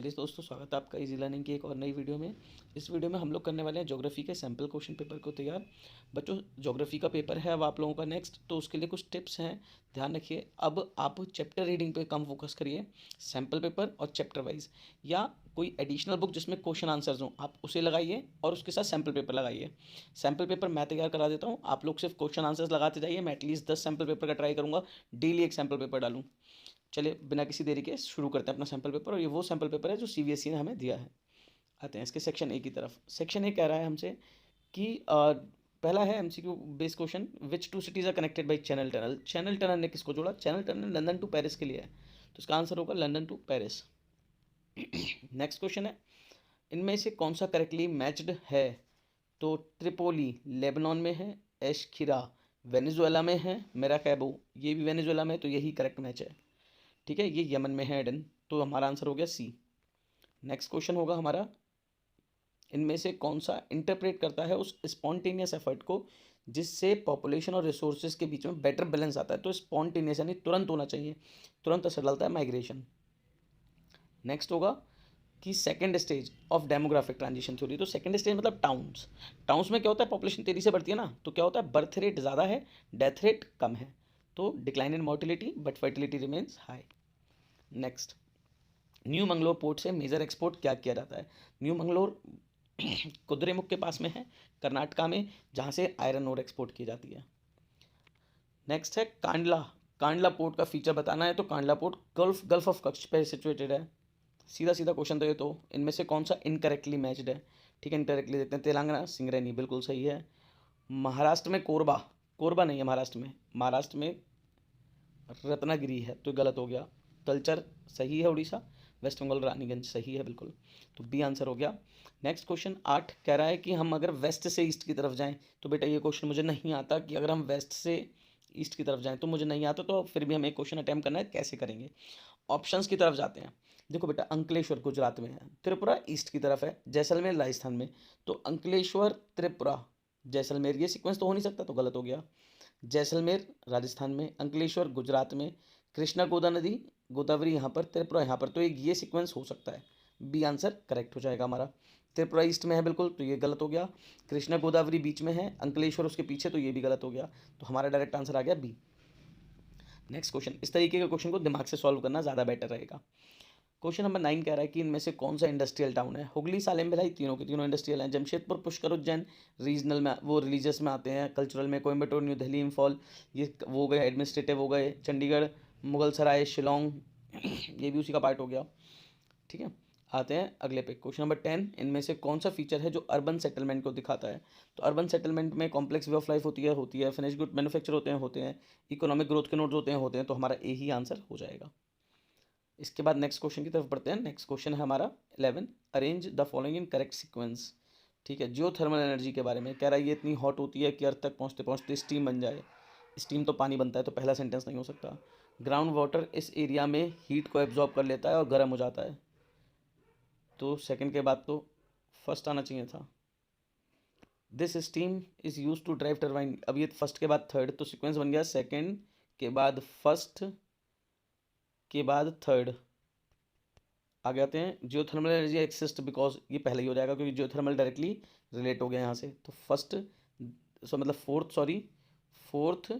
चलिए दोस्तों, स्वागत है आपका इजी लर्निंग की एक और नई वीडियो में। इस वीडियो में हम लोग करने वाले हैं ज्योग्राफी के सैम्पल क्वेश्चन पेपर को तैयार। बच्चों, ज्योग्राफी का पेपर है अब आप लोगों का नेक्स्ट, तो उसके लिए कुछ टिप्स हैं, ध्यान रखिए। अब आप चैप्टर रीडिंग पे कम फोकस करिए, सैम्पल पेपर और चैप्टर वाइज, या कोई एडिशनल बुक जिसमें क्वेश्चन आंसर्स हों आप उसे लगाइए और उसके साथ सैम्पल पेपर लगाइए। सैम्पल पेपर मैं तैयार करा देता हूँ, आप लोग सिर्फ क्वेश्चन आंसर्स लगाते जाइए। मैं एटलीस्ट 10 सैम्पल पेपर का ट्राई करूँगा, डेली एक सैम्पल पेपर डालूँ। चलिए बिना किसी देरी के शुरू करते हैं अपना सैम्पल पेपर, और ये वो सैम्पल पेपर है जो सीबीएसई ने हमें दिया है। आते हैं इसके सेक्शन ए की तरफ। सेक्शन ए कह रहा है हमसे कि पहला है MCQ base question, which two cities are connected by channel tunnel. Channel tunnel ने किसको जोड़ा? Channel tunnel London to Paris के लिए है, तो इसका आंसर होगा London to Paris. Next question है, इनमें से कौन सा करेक्टली मैच्ड है? तो ट्रिपोली लेबनान में है, एशखिरा वेनेजुएला में है, मेराकैबो ये भी वेनेजुएला में है, तो यही करेक्ट मैच है। ठीक है, ये यमन में है एडन, तो हमारा आंसर हो गया सी। नेक्स्ट क्वेश्चन होगा हमारा, इनमें से कौन सा इंटरप्रेट करता है उस स्पॉन्टेनियस एफर्ट को जिससे पॉपुलेशन और रिसोर्सेज के बीच में बेटर बैलेंस आता है? तो स्पॉन्टेनियस यानी तुरंत होना चाहिए, तुरंत असर डालता है माइग्रेशन। नेक्स्ट होगा कि second stage of demographic transition theory. तो सेकेंड स्टेज मतलब टाउन्स। टाउन्स में क्या होता है? पॉपुलेशन तेजी से बढ़ती है ना, तो क्या होता है? बर्थ रेट ज़्यादा है, डेथ रेट कम है, तो decline in mortality but fertility remains high. Next, new Mangalore port से मेजर एक्सपोर्ट क्या किया जाता है? न्यू मंगलोर कुद्रेमुख के पास में है, कर्नाटका में, जहाँ से आयरन ओर एक्सपोर्ट की जाती है। नेक्स्ट है कांडला। कांडला पोर्ट का फीचर बताना है, तो Kandla port gulf of Kutch पे सिचुएटेड है। सीधा सीधा क्वेश्चन तो ये, तो इनमें से कौन सा इनकरेक्टली मैच्ड है? ठीक है, इनकरेक्टली देखते हैं। तेलंगाना सिंगरेनी बिल्कुल सही है। महाराष्ट्र में कोरबा, कोरबा नहीं है महाराष्ट्र में रत्नागिरी है, तो गलत हो गया। कल्चर सही है उड़ीसा। वेस्ट बंगाल रानीगंज सही है बिल्कुल, तो बी आंसर हो गया। नेक्स्ट क्वेश्चन 8 कह रहा है कि हम अगर वेस्ट से ईस्ट की तरफ जाएं, तो बेटा ये क्वेश्चन मुझे नहीं आता कि अगर हम वेस्ट से ईस्ट की तरफ जाएं, तो मुझे नहीं आता, तो फिर भी हमें एक क्वेश्चन अटैम्प्ट करना है, कैसे करेंगे? ऑप्शंस की तरफ जाते हैं। देखो बेटा, अंकलेश्वर गुजरात में है, त्रिपुरा ईस्ट की तरफ है, जैसलमेर राजस्थान में, तो अंकलेश्वर त्रिपुरा जैसलमेर, ये सीक्वेंस तो हो नहीं सकता, तो गलत हो गया। जैसलमेर राजस्थान में, अंकलेश्वर गुजरात में, कृष्णा गोदावरी यहाँ पर, त्रिपुरा यहाँ पर, तो ये सीक्वेंस हो सकता है। बी आंसर करेक्ट हो जाएगा हमारा। त्रिपुरा ईस्ट में है बिल्कुल, तो ये गलत हो गया। कृष्णा गोदावरी बीच में है, अंकलेश्वर उसके पीछे, तो ये भी गलत हो गया, तो हमारा डायरेक्ट आंसर आ गया बी। नेक्स्ट क्वेश्चन, इस तरीके के क्वेश्चन को दिमाग से सॉल्व करना ज़्यादा बेटर रहेगा। क्वेश्चन नंबर 9 कह रहा है कि इनमें से कौन सा इंडस्ट्रियल टाउन है? हुगली, सालेम, भिलाई, तीनों के तीनों इंडस्ट्रियल हैं। जमशेदपुर, पुष्कर, उज्जैन रीजनल में, वो रिलीजियस में आते हैं, कल्चरल में। कोयम्बटूर, न्यू दिल्ली, इम्फॉल ये वो हो गए, एडमिनिस्ट्रेटिव हो गए। चंडीगढ़, मुगल सराय, शिलोंग ये भी उसी का पार्ट हो गया। ठीक है, आते हैं अगले पे। क्वेश्चन नंबर 10, इनमें से कौन सा फीचर है जो अर्बन सेटलमेंट को दिखाता है? तो अर्बन सेटलमेंट में कॉम्प्लेक्स वे ऑफ लाइफ होती है, फिनिश गुड मैन्युफैक्चर होते हैं, इकोनॉमिक ग्रोथ के नोड्स होते हैं, तो हमारा ए ही आंसर हो जाएगा। इसके बाद नेक्स्ट क्वेश्चन की तरफ बढ़ते हैं। नेक्स्ट क्वेश्चन है हमारा 11, arrange the following in correct sequence. ठीक है, जियो थर्मल एनर्जी के बारे में कह रहा है, ये इतनी हॉट होती है कि अर्थ तक पहुँचते पहुँचते स्टीम बन जाए। स्टीम तो पानी बनता है, तो पहला सेंटेंस नहीं हो सकता। ग्राउंड वाटर इस एरिया में हीट को एब्जॉर्ब कर लेता है और गर्म हो जाता है, तो सेकंड के बाद तो फर्स्ट आना चाहिए था। This steam is use to drive turbine, अब ये फर्स्ट के बाद थर्ड, तो सीक्वेंस बन गया सेकंड के बाद फर्स्ट के बाद थर्ड। आगे आते हैं, जियोथर्मल एनर्जी एक्सिस्ट बिकॉज, ये पहले ही हो जाएगा क्योंकि जियोथर्मल डायरेक्टली रिलेट हो गया यहाँ से, तो फर्स्ट मतलब fourth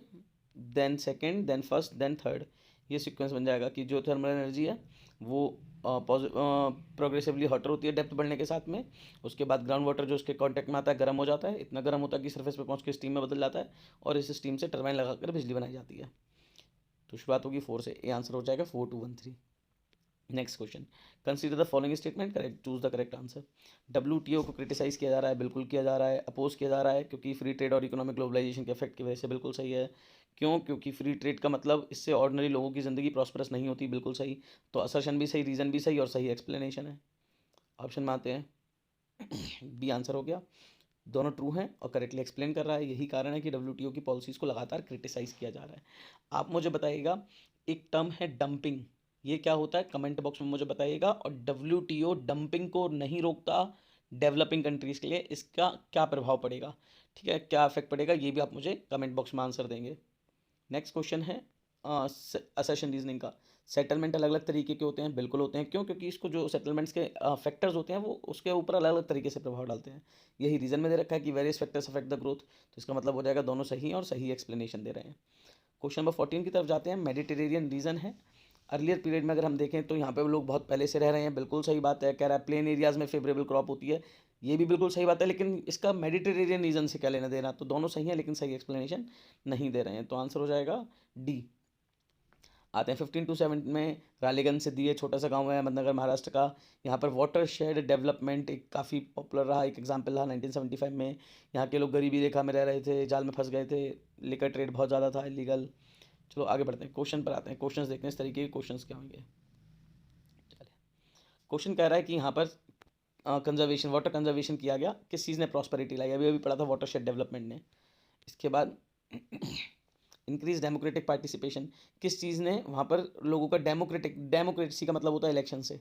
then second then first then third, ये सीक्वेंस बन जाएगा कि जियोथर्मल एनर्जी है वो प्रोग्रेसिवली हॉटर होती है डेप्थ बढ़ने के साथ में। उसके बाद ग्राउंड वाटर जो उसके कांटेक्ट में आता है गर्म हो जाता है, इतना गर्म होता है कि सरफेस पे पहुंच के स्टीम में बदल जाता है, और इस स्टीम से टरबाइन लगाकर बिजली बनाई जाती है। तो शुरुआत होगी 4 से, ए आंसर हो जाएगा 4213। Next question, consider the following statement, correct choose the correct answer. WTO को क्रिटिसाइज किया जा रहा है, बिल्कुल किया जा रहा है। अपोज किया जा रहा है क्योंकि फ्री ट्रेड और इकोनॉमिक ग्लोबलाइजेशन के इफेक्ट की वजह से, बिल्कुल सही है। क्यों? क्योंकि फ्री ट्रेड का मतलब इससे ऑर्डिनरी लोगों की ज़िंदगी प्रॉस्परस नहीं होती, बिल्कुल सही। तो असर्शन भी सही, रीज़न भी सही, और सही एक्सप्लेनेशन है। ऑप्शन में आते हैं, बी आंसर हो गया। दोनों ट्रू हैं और करेक्टली एक्सप्लेन कर रहा है, यही कारण है कि डब्ल्यूटीओ की पॉलिसीज़ को लगातार क्रिटिसाइज किया जा रहा है। आप मुझे बताइएगा, एक टर्म है डंपिंग, ये क्या होता है? कमेंट बॉक्स में मुझे बताइएगा। और डब्ल्यूटीओ डंपिंग को नहीं रोकता डेवलपिंग कंट्रीज़ के लिए, इसका क्या प्रभाव पड़ेगा? ठीक है, क्या इफेक्ट पड़ेगा, ये भी आप मुझे कमेंट बॉक्स में आंसर देंगे। नेक्स्ट क्वेश्चन है असर्शन रीजनिंग का, सेटलमेंट अलग अलग तरीके के होते हैं, बिल्कुल होते हैं। क्यों? क्योंकि इसको जो सेटलमेंट्स के फैक्टर्स होते हैं वो उसके ऊपर अलग अलग तरीके से प्रभाव डालते हैं। यही रीज़न में दे रखा है कि various factors affect the growth, तो इसका मतलब हो जाएगा दोनों सही हैं और सही एक्सप्लेनेशन दे रहे हैं। क्वेश्चन नंबर 14 की तरफ जाते हैं। मेडिटेरेनियन रीजन है। अर्लियर पीरियड में अगर हम देखें तो यहाँ पे लोग बहुत पहले से रह रहे हैं, बिल्कुल सही बात है। कह रहा है प्लेन एरियाज में फेवरेबल क्रॉप होती है, ये भी बिल्कुल सही बात है, लेकिन इसका मेडिटेरेनियन रीजन से क्या लेना देना? तो दोनों सही है लेकिन सही एक्सप्लेनेशन नहीं दे रहे हैं, तो आंसर हो जाएगा डी। आते हैं 1527 में रालेगन से दिए, छोटा सा गांव है अहमदनगर महाराष्ट्र का। यहाँ पर वाटर शेड डेवलपमेंट एक काफ़ी पॉपुलर रहा, एक एग्जांपल रहा 1975 में। यहाँ के लोग गरीबी रेखा में रह रहे थे, जाल में फंस गए थे, लिकर ट्रेड बहुत ज़्यादा था इलीगल। चलो आगे बढ़ते हैं, क्वेश्चन पर आते हैं। क्वेश्चंस देखते हैं इस तरीके के क्वेश्चंस क्या होंगे। चलिए, क्वेश्चन कह रहा है कि यहाँ पर कंजर्वेशन, वाटर कंजर्वेशन किया गया, किस चीज़ ने प्रॉस्पेरिटी लाई? अभी अभी पढ़ा था वाटर शेड डेवलपमेंट ने। इसके बाद इंक्रीज डेमोक्रेटिक पार्टिसिपेशन, किस चीज़ ने वहाँ पर लोगों का डेमोक्रेसी का मतलब होता है इलेक्शन से,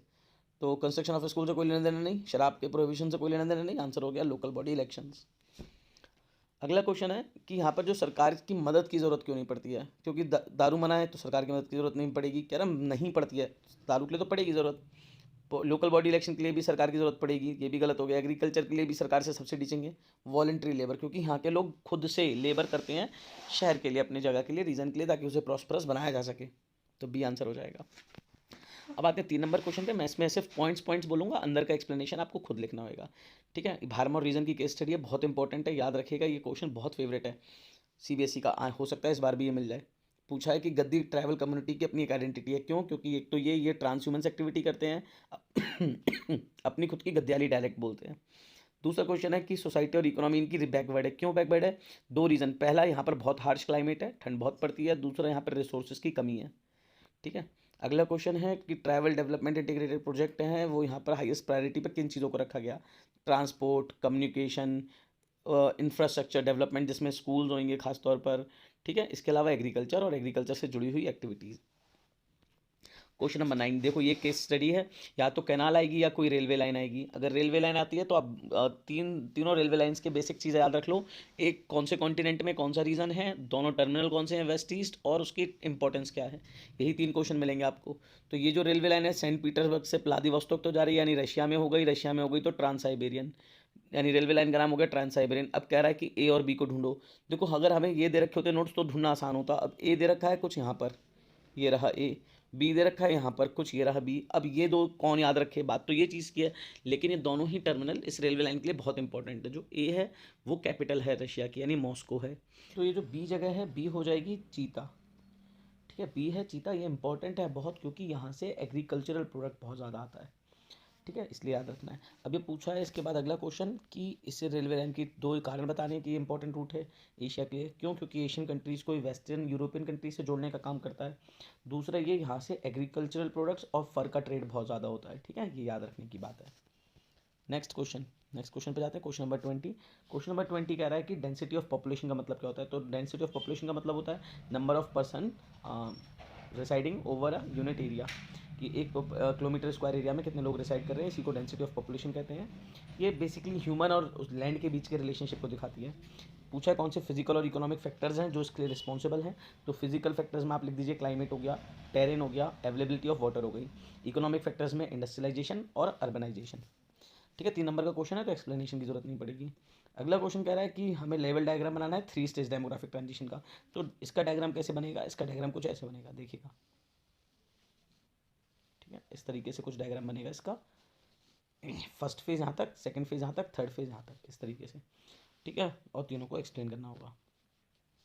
तो कंस्ट्रक्शन ऑफ स्कूल से कोई लेना देना नहीं, शराब के प्रोहिबिशन से कोई लेना देना नहीं, आंसर हो गया लोकल बॉडी इलेक्शंस। अगला क्वेश्चन है कि यहाँ पर जो सरकार की मदद की ज़रूरत क्यों नहीं पड़ती है? क्योंकि दारू मना है तो सरकार की मदद की ज़रूरत नहीं पड़ेगी। कह रहा नहीं पड़ती है, दारू के लिए तो पड़ेगी ज़रूरत। लोकल बॉडी इलेक्शन के लिए भी सरकार की ज़रूरत पड़ेगी, ये भी गलत हो गया। एग्रीकल्चर के लिए भी सरकार से सब्सिडी चाहिए। वॉलंटरी लेबर, क्योंकि यहाँ के लोग खुद से लेबर करते हैं शहर के लिए, अपनी जगह के लिए, रीजन के लिए, ताकि उसे प्रॉस्परस बनाया जा सके, तो बी आंसर हो जाएगा। अब आते हैं 3 नंबर क्वेश्चन पे। मैं इसमें सिर्फ पॉइंट्स बोलूँगा, अंदर का एक्सप्लेनेशन आपको खुद लिखना होगा, ठीक है। भारम और रीजन की केस स्टडी है, बहुत इंपॉर्टेंट है, याद रखिएगा। ये क्वेश्चन बहुत फेवरेट है सीबीएसई का, हो सकता है इस बार भी ये मिल जाए। पूछा है कि गद्दी ट्रैवल कम्युनिटी की अपनी एक आइडेंटिटी है। क्यों? क्योंकि एक तो ये ट्रांसह्यूमन्स एक्टिविटी करते हैं, अपनी खुद की गद्याली डायलेक्ट बोलते हैं। दूसरा क्वेश्चन है कि सोसाइटी और इकोनॉमी इनकी बैकवर्ड है। क्यों बैकवर्ड है? 2 रीज़न। पहला, यहाँ पर बहुत हार्श क्लाइमेट है, ठंड बहुत पड़ती है। दूसरा, यहाँ पर रिसोर्सेज की कमी है, ठीक है। अगला क्वेश्चन है कि ट्रैवल डेवलपमेंट इंटीग्रेटेड प्रोजेक्ट हैं, वो यहाँ पर हाईएस्ट प्रायोरिटी पर किन चीज़ों को रखा गया? ट्रांसपोर्ट, कम्युनिकेशन, इंफ्रास्ट्रक्चर डेवलपमेंट जिसमें स्कूल्स होंगे खास तौर पर, ठीक है। इसके अलावा एग्रीकल्चर और एग्रीकल्चर से जुड़ी हुई एक्टिविटीज़। क्वेश्चन नंबर 9 देखो, ये केस स्टडी है, या तो कैनाल आएगी या कोई रेलवे लाइन आएगी। अगर रेलवे लाइन आती है तो आप तीनों रेलवे लाइंस के बेसिक चीज़ें याद रख लो। एक, कौन से कॉन्टिनेंट में कौन सा रीजन है, दोनों टर्मिनल कौन से हैं, वेस्ट ईस्ट, और उसकी इंपॉर्टेंस क्या है। यही 3 क्वेश्चन मिलेंगे आपको। तो ये जो रेलवे लाइन है सेंट पीटर्सबर्ग से व्लादिवोस्तोक तो जा रही है, यानी रशिया में हो गई, रशिया में हो गई तो ट्रांस साइबेरियन, यानी रेलवे लाइन का नाम हो गया ट्रांस साइबेरियन। अब कह रहा है कि ए और बी को ढूंढो। देखो, अगर हमें ये दे रखे होते नोट्स तो ढूंढना आसान होता। अब ए दे रखा है कुछ यहाँ पर, ये रहा ए, बी दे रखा है यहाँ पर कुछ, ये रहा बी। अब ये दो कौन याद रखे? बात तो ये चीज़ की है, लेकिन ये दोनों ही टर्मिनल इस रेलवे लाइन के लिए बहुत इंपॉर्टेंट है। जो ए है वो कैपिटल है रशिया की, यानी मॉस्को है। तो ये जो बी जगह है, बी हो जाएगी चीता, ठीक है। बी है चीता, ये इंपॉर्टेंट है बहुत, क्योंकि यहाँ से एग्रीकल्चरल प्रोडक्ट बहुत ज़्यादा आता है, ठीक है, इसलिए याद रखना है। अब ये पूछा है इसके बाद अगला क्वेश्चन कि इससे रेलवे लाइन की 2 कारण बताने हैं कि ये इंपॉर्टेंट रूट है एशिया के लिए। क्यों? क्योंकि एशियन कंट्रीज़ को वेस्टर्न यूरोपियन कंट्रीज से जोड़ने का काम करता है। दूसरा, ये यहाँ से एग्रीकल्चरल प्रोडक्ट्स और फर का ट्रेड बहुत ज़्यादा होता है, ठीक है, ये याद रखने की बात है। नेक्स्ट क्वेश्चन पे जाते हैं, क्वेश्चन नंबर 20। क्वेश्चन नंबर 20 कह रहा है कि डेंसिटी ऑफ पॉपुलेशन का मतलब क्या होता है? तो डेंसिटी ऑफ पॉपुलेशन का मतलब होता है number of person residing over a unit area, कि 1 किलोमीटर स्क्वायर एरिया में कितने लोग रिसाइड कर रहे हैं, इसी को डेंसिटी ऑफ पॉपुलेशन कहते हैं। ये बेसिकली ह्यूमन और उस लैंड के बीच के रिलेशनशिप को दिखाती है। पूछा है कौन से फिजिकल और इकोनॉमिक फैक्टर्स हैं जो इसके लिए रिस्पॉन्सिबल हैं। तो फिजिकल फैक्टर्स में आप लिख दीजिए क्लाइमेट हो गया, टेरेन हो गया, अवेलेबिलिटी ऑफ वाटर हो गई। इकोनॉमिक फैक्टर्स में इंडस्ट्रियलाइजेशन और अर्बनाइजेशन, ठीक है। 3 नंबर का क्वेश्चन है तो एक्सप्लेनेशन की जरूरत नहीं पड़ेगी। अगला क्वेश्चन कह रहा है कि हमें लेवल डायग्राम बनाना है 3 स्टेज डेमोग्राफिक ट्रांजिशन का। तो इसका डायग्राम कैसे बनेगा? इसका डायग्राम कुछ ऐसे बनेगा, देखिएगा, ठीक है। इस तरीके से कुछ डायग्राम बनेगा इसका। फर्स्ट फेज यहाँ तक, सेकंड फेज यहाँ तक, थर्ड फेज यहाँ तक, इस तरीके से, ठीक है। और तीनों को एक्सप्लेन करना होगा।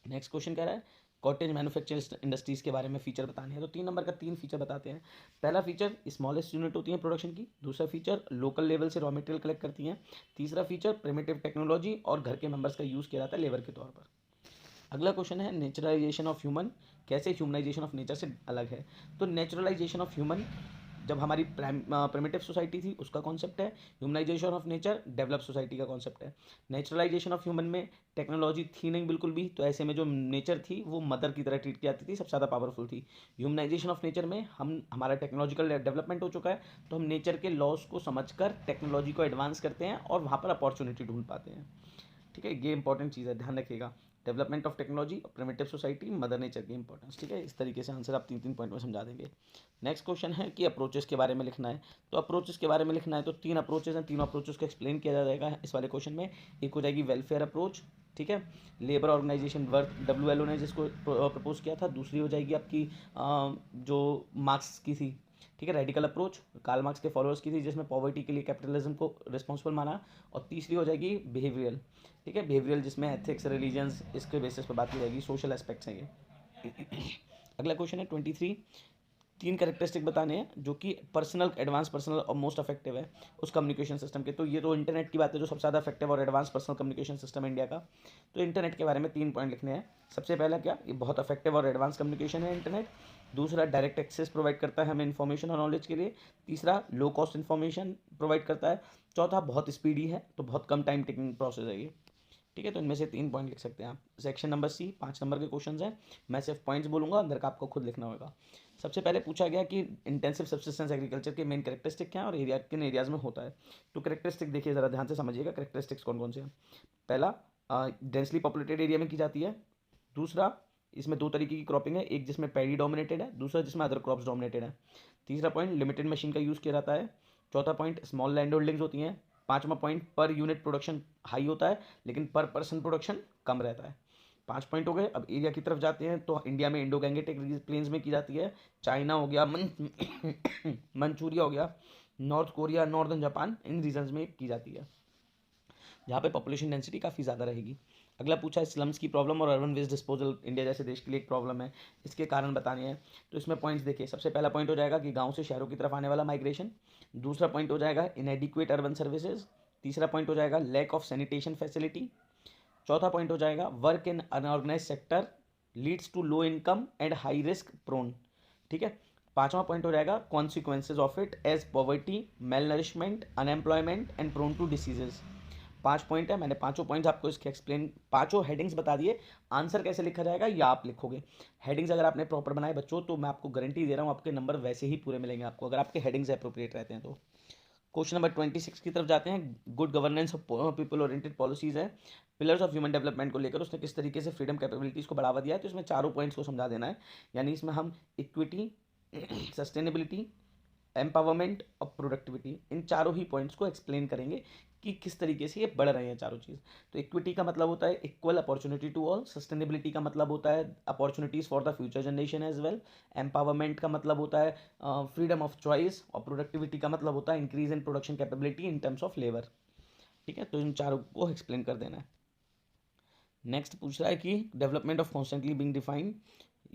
नेक्स्ट क्वेश्चन कह रहा है कॉटेज मैन्युफैक्चरिंग इंडस्ट्रीज़ के बारे में फीचर बताने हैं। तो 3 नंबर का 3 फीचर बताते हैं। पहला फीचर, स्मॉलेस्ट यूनिट होती है प्रोडक्शन की। दूसरा फीचर, लोकल लेवल से रॉ मटेरियल कलेक्ट करती हैं। तीसरा फीचर, प्रिमिटिव टेक्नोलॉजी और घर के मेंबर्स का यूज़ किया जाता है लेबर के तौर पर। अगला क्वेश्चन है नेचुरलाइजेशन ऑफ ह्यूमन, कैसे ह्यूमनाइजेशन ऑफ नेचर से अलग है। तो नेचुरलाइजेशन ऑफ ह्यूमन जब हमारी प्रिमिटिव सोसाइटी थी उसका कॉन्सेप्ट है। Humanisation of nature develop society का कॉन्सेप्ट है। नेचुरलाइजेशन ऑफ ह्यूमन में टेक्नोलॉजी थी नहीं बिल्कुल भी, तो ऐसे में जो नेचर थी वो मदर की तरह ट्रीट की जाती थी, सबसे ज़्यादा पावरफुल थी। ह्यूमनाइजेशन ऑफ नेचर में हमारा टेक्नोलॉजिकल डेवलपमेंट हो चुका है, तो हम नेचर के लॉस को समझकर टेक्नोलॉजी को एडवांस करते हैं और वहाँ पर अपॉर्चुनिटी ढूंढ पाते हैं, ठीक है। ये इंपॉर्टेंट चीज़ है, ध्यान रखिएगा। Development of technology, primitive society, mother nature की इंपॉर्टेंस। ठीक है, इस तरीके से आंसर आप 3 पॉइंट में समझा देंगे। नेक्स्ट क्वेश्चन है कि अप्रोचेस के बारे में लिखना है। तो अप्रोचेस के बारे में लिखना है तो 3 अप्रोचेस हैं, तीनों अप्रोचेस को एक्सप्लेन किया जाएगा इस वाले क्वेश्चन में। एक हो जाएगी वेलफेयर अप्रोच, ठीक है, लेबर ऑर्गेनाइजेशन वर्क WLO ने जिसको प्रपोज किया था। दूसरी हो जाएगी आपकी जो मार्क्स की थी, ठीक है, रेडिकल अप्रोच, कार्ल मार्क्स के फॉलोअर्स की थी, जिसमें पॉवर्टी के लिए कैपिटलिज्म को रिस्पॉन्सिबल माना। और तीसरी हो जाएगी बिहेवियरल, ठीक है, बिहेवियरल जिसमें एथिक्स, रिलीजन्स, इसके बेसिस पर बात की जाएगी, सोशल एस्पेक्ट्स हैं ये। अगला क्वेश्चन है 23, 3 कैरेक्टरिस्टिक बताने हैं जो कि पर्सनल, एडवांस पर्सनल और मोस्ट इफेक्टिव है उस कम्युनिकेशन सिस्टम के। तो ये तो इंटरनेट की बात है जो सबसे ज़्यादा इफेक्टिव और एडवांस पर्सनल कम्युनिकेशन सिस्टम है इंडिया का। तो इंटरनेट के बारे में 3 पॉइंट लिखने हैं। सबसे पहला क्या, ये बहुत इफेक्टिव और एडवांस कम्युनिकेशन है इंटरनेट। दूसरा, डायरेक्ट एक्सेस प्रोवाइड करता है हमें इन्फॉर्मेशन और नॉलेज के लिए। तीसरा, लो कॉस्ट इन्फॉर्मेशन प्रोवाइड करता है। चौथा, बहुत स्पीडी है, तो बहुत कम टाइम टेकिंग प्रोसेस है ये। ठीक है, तो इनमें से 3 पॉइंट लिख सकते हैं आप। सेक्शन नंबर सी, 5 नंबर के क्वेश्चन हैं। मैं सिर्फ पॉइंट्स बोलूँगा, अंदर का आपको खुद लिखना होगा। सबसे पहले पूछा गया कि इंटेंसिव सब्सिस्टेंस एग्रीकल्चर के मेन कैरेक्टरिस्टिक क्या है और एरिया किन एरियाज में होता है। तो कैरेक्टरिस्टिक देखिए ज़रा ध्यान से समझिएगा, कैरेक्टरिस्टिक्स कौन कौन से हैं। पहला, डेंसली पॉपुलेटेड एरिया में की जाती है। दूसरा, इसमें 2 तरीके की क्रॉपिंग है, एक जिसमें पैडी डोमिनेटेड है, दूसरा जिसमें अदर क्रॉप्स डोमिनेटेड है। तीसरा पॉइंट, लिमिटेड मशीन का यूज़ किया जाता है। चौथा पॉइंट, स्मॉल लैंड होल्डिंग्स होती हैं। पाँचवा point, per unit production high होता है लेकिन पर पर्सन प्रोडक्शन कम रहता है। 5 पॉइंट हो गए। अब एरिया की तरफ जाते हैं तो इंडिया में इंडो गैंगेटिक प्लेन्स में की जाती है। चाइना हो गया, मंचूरिया हो गया, नॉर्थ कोरिया, नॉर्दर्न जापान, इन रीजन्स में की जाती है जहाँ पे पॉपुलेशन डेंसिटी काफ़ी ज़्यादा रहेगी। अगला पूछा है स्लम्स की प्रॉब्लम और अर्बन वेस्ट डिस्पोजल इंडिया जैसे देश के लिए एक प्रॉब्लम है, इसके कारण बताने हैं। तो इसमें पॉइंट्स देखिए, सबसे पहला पॉइंट हो जाएगा कि गांव से शहरों की तरफ आने वाला माइग्रेशन। दूसरा पॉइंट हो जाएगा इनएडिक्वेट अर्बन सर्विसेज। तीसरा पॉइंट हो जाएगा लैक ऑफ सैनिटेशन फैसिलिटी। चौथा पॉइंट हो जाएगा work in unorganise sector leads to low income and high risk prone. ठीक है, पांचवा पॉइंट हो जाएगा consequences of it as poverty, malnourishment, unemployment and prone to diseases. 5 point है, मैंने पांचों पॉइंट्स आपको इसके एक्सप्लेन, पांचों हेडिंग्स बता दिए। आंसर कैसे लिखा जाएगा या आप लिखोगे। हेडिंग्स अगर आपने प्रॉपर बनाए बच्चों तो मैं आपको गारंटी दे रहा हूँ आपके नंबर वैसे ही पूरे मिलेंगे आपको, अगर आपके हेडिंग्स अप्रोप्रिएट रहते हैं तो। क्वेश्चन नंबर 26 की तरफ जाते हैं। Good governance of people oriented policies है, पिलर्स ऑफ ह्यूमन डेवलपमेंट को लेकर उसने किस तरीके से फ्रीडम कैपेबिलिटीज़ को बढ़ावा दिया है। तो इसमें चारों पॉइंट्स को समझा देना है, यानी इसमें हम इक्विटी, सस्टेनेबिलिटी, एम्पावरमेंट और प्रोडक्टिविटी, इन चारों ही पॉइंट्स को एक्सप्लेन करेंगे कि किस तरीके से ये बढ़ रहे हैं चारों चीज़। तो इक्विटी का मतलब होता है equal opportunity to all. Sustainability का मतलब होता है opportunities for the future generation as well. Empowerment का मतलब होता है फ्रीडम ऑफ चॉइस। और प्रोडक्टिविटी का मतलब होता है increase in production capability in terms of labour. ठीक है, तो इन चारों को एक्सप्लेन कर देना है। नेक्स्ट पूछ रहा है कि development of constantly being defined,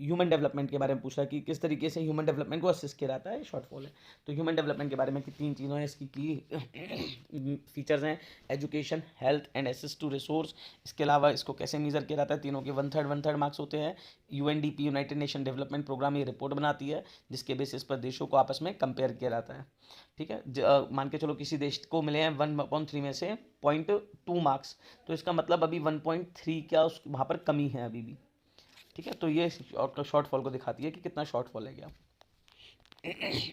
human development के बारे में पूछ रहा है कि किस तरीके से ह्यूमन डेवलपमेंट को असिस्ट किया जाता है, शॉर्टफॉल है। तो ह्यूमन डेवलपमेंट के बारे में कि 3 चीज़ों हैं इसकी की फीचर्स हैं, education, health and access to resource. इसके अलावा इसको कैसे मेजर किया जाता है, तीनों के 1/3 मार्क्स होते हैं। UNDP, United Nation Development Programme, ये रिपोर्ट बनाती है जिसके बेसिस पर देशों को आपस में कंपेयर किया जाता है। ठीक है, मान के चलो किसी देश को मिले हैं 1/3 में से 0.2 मार्क्स, तो इसका मतलब अभी 1.3 क्या उस वहाँ पर कमी है अभी भी। ठीक है, तो ये शॉर्टफॉल को दिखाती है कि कितना शॉर्टफॉल है क्या।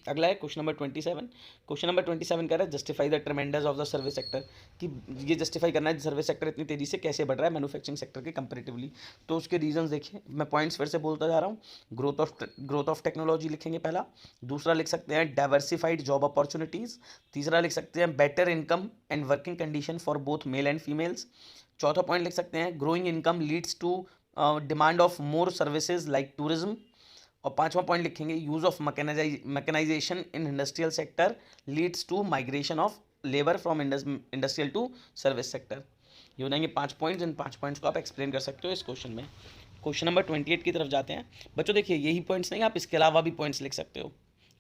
अगला है क्वेश्चन नंबर 27। क्वेश्चन नंबर 27 कह रहा है justify the ट्रेमेंडस of the service sector, कि ये जस्टिफाई करना है सर्विस सेक्टर इतनी तेज़ी से कैसे बढ़ रहा है मैन्युफैक्चरिंग सेक्टर के कंपैरेटिवली। तो उसके रीजंस देखिए, मैं पॉइंट्स फिर से बोलता जा रहा हूँ। ग्रोथ ऑफ टेक्नोलॉजी लिखेंगे पहला। दूसरा लिख सकते हैं डाइवर्सिफाइड जॉब अपॉर्चुनिटीज़। तीसरा लिख सकते हैं better income and working condition for both male and females. चौथा पॉइंट लिख सकते हैं growing income leads to demand of more services like tourism. और 5वां पॉइंट लिखेंगे use of mechanisation in industrial sector leads to migration of labour from industrial to service sector. ये हो जाएंगे 5 पॉइंट्स। इन 5 पॉइंट्स को आप एक्सप्लेन कर सकते हो इस क्वेश्चन में। क्वेश्चन नंबर 28 की तरफ जाते हैं बच्चों। देखिए यही पॉइंट्स नहीं, आप इसके अलावा भी पॉइंट्स लिख सकते हो।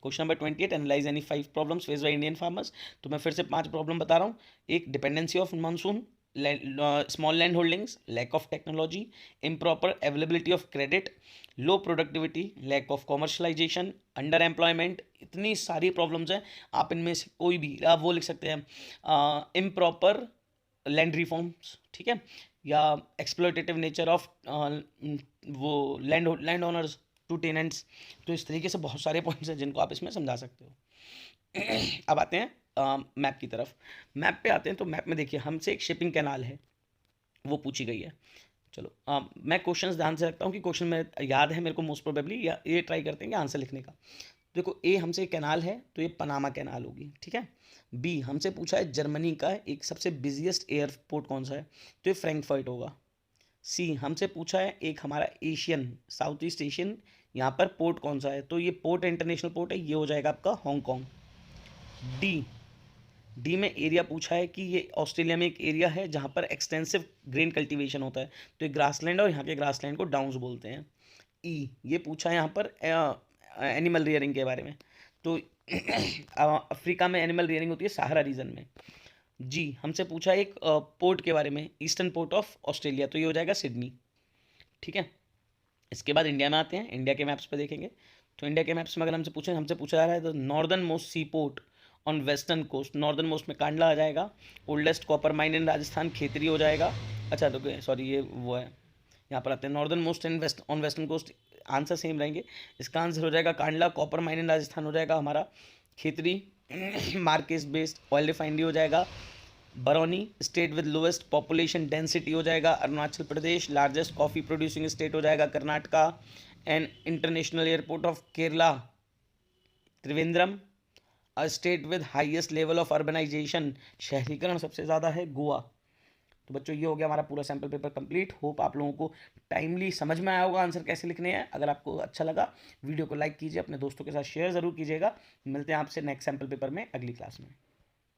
Question number 28, analyse any 5 problems face by Indian farmers. तो मैं फिर से 5 प्रॉब्लम बता रहा हूँ। एक, dependency of monsoon, small land holdings, lack of technology, improper availability of credit, low productivity, lack of commercialisation, under employment. इतनी सारी प्रॉब्लम्स हैं, आप इनमें से कोई भी आप वो लिख सकते हैं। इम्प्रॉपर लैंड रिफॉर्म्स, ठीक है, या एक्सप्लॉयटेटिव नेचर ऑफ वो लैंड ओनर्स टू टेनेंट्स। तो इस तरीके से बहुत सारे पॉइंट्स हैं जिनको आप इसमें समझा सकते हो। अब आते हैं मैप की तरफ। मैप पे आते हैं तो मैप में देखिए हमसे एक शिपिंग कैनाल है वो पूछी गई है। चलो मैं क्वेश्चंस ध्यान से रखता हूँ कि क्वेश्चन में याद है मेरे को मोस्ट प्रोबेबली, या ये ट्राई करते हैं कि आंसर लिखने का। देखो ए हमसे कैनाल है तो ये पनामा कैनाल होगी, ठीक है। बी हमसे पूछा है जर्मनी का एक सबसे बिजिएस्ट एयरपोर्ट कौन सा है, तो ये फ्रैंकफर्ट होगा। सी हमसे पूछा है एक हमारा एशियन साउथ ईस्ट एशियन यहाँ पर पोर्ट कौन सा है, तो ये पोर्ट इंटरनेशनल पोर्ट है, ये हो जाएगा आपका हांगकांग। डी डी में एरिया पूछा है कि ये ऑस्ट्रेलिया में एक एरिया है जहाँ पर एक्सटेंसिव ग्रेन कल्टीवेशन होता है, तो ये ग्रासलैंड है और यहाँ के ग्रासलैंड को डाउन्स बोलते हैं। ई ये पूछा है यहाँ पर एनिमल रियरिंग के बारे में, तो अफ्रीका में एनिमल रियरिंग होती है सहारा रीजन में। जी हमसे पूछा है एक पोर्ट के बारे में, ईस्टर्न पोर्ट ऑफ ऑस्ट्रेलिया, तो ये हो जाएगा सिडनी, ठीक है। इसके बाद इंडिया में आते हैं, इंडिया के मैप्स पे देखेंगे। तो इंडिया के मैप्स में अगर हमसे पूछा जा रहा है तो northern most sea port on western coast, northern most में कांडला आ जाएगा। Oldest copper mine in Rajasthan Khetri हो जाएगा। अच्छा तो सॉरी ये वो है, यहाँ पर आते हैं northern most in west on western coast, answer same रहेंगे। इसका आंसर हो जाएगा Kandla. Copper mine in Rajasthan हो जाएगा हमारा Khetri. Market based oil refinery हो जाएगा Barauni. State with lowest population density हो जाएगा Arunachal Pradesh. Largest coffee producing state हो जाएगा Karnataka. And international airport of Kerala Trivandrum. A state with highest level of urbanisation, शहरीकरण सबसे ज़्यादा है, गोवा। तो बच्चों ये हो गया हमारा पूरा सैम्पल पेपर कंप्लीट। होप आप लोगों को टाइमली समझ में आया होगा आंसर कैसे लिखने हैं। अगर आपको अच्छा लगा वीडियो को लाइक कीजिए, अपने दोस्तों के साथ शेयर ज़रूर कीजिएगा। मिलते हैं आपसे नेक्स्ट सैम्पल पेपर में अगली क्लास में।